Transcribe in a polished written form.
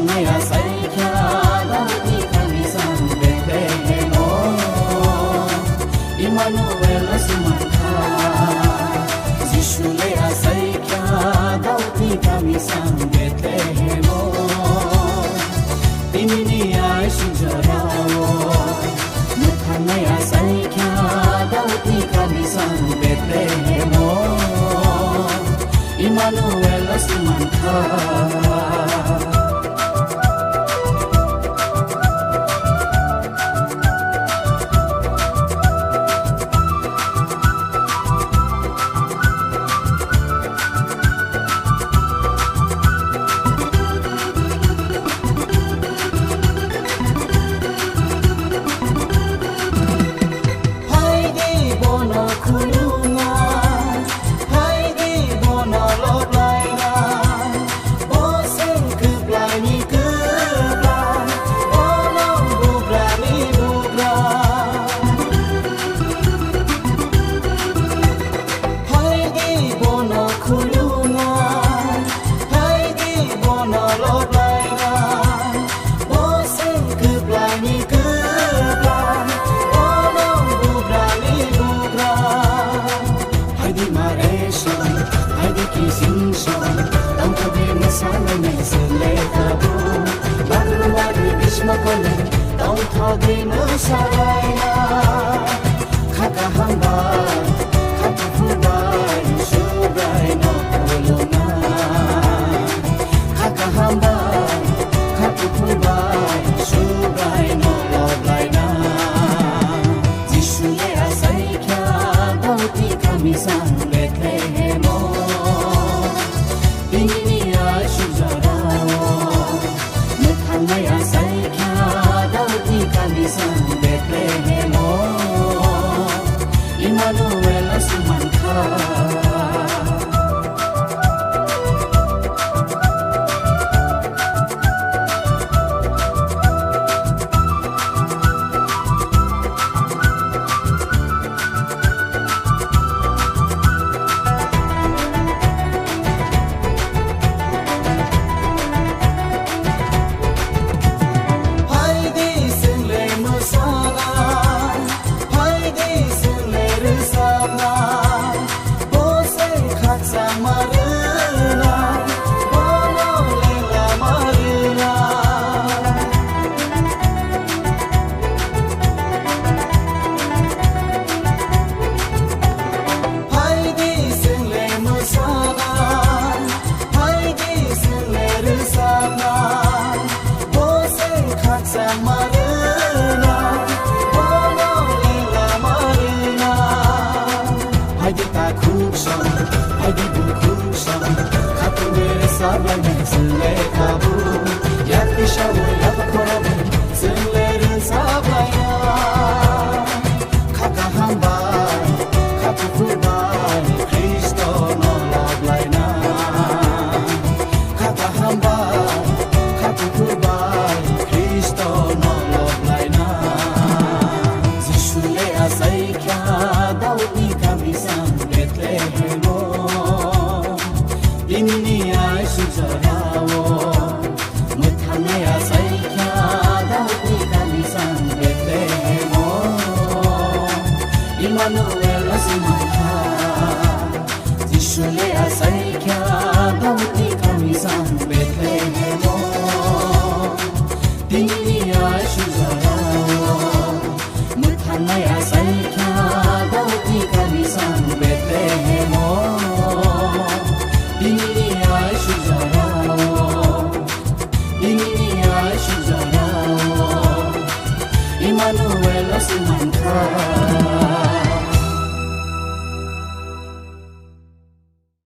Mukhanaya saikya dauti kamisan Bethlehem Emmanuel Sumanka Jishulea saikya dauti kamisan Bethlehem Timini aishujarawo Mukhanaya saikya dauti kamisan Bethlehem Emmanuel Sumanka Don't talk in a sarayna Kaka hamba Kaka fubai Shubay no kuluna Kaka hamba Kaka fubai Shubay no loblayna Jishulea saikya Dauti kamisan Bethlehem Timini aishujarawo Mukhanaya saikya kamisan Bethlehem Emmanuel Sumanka Hadi bu kuşam, kapı verir sarla nefsine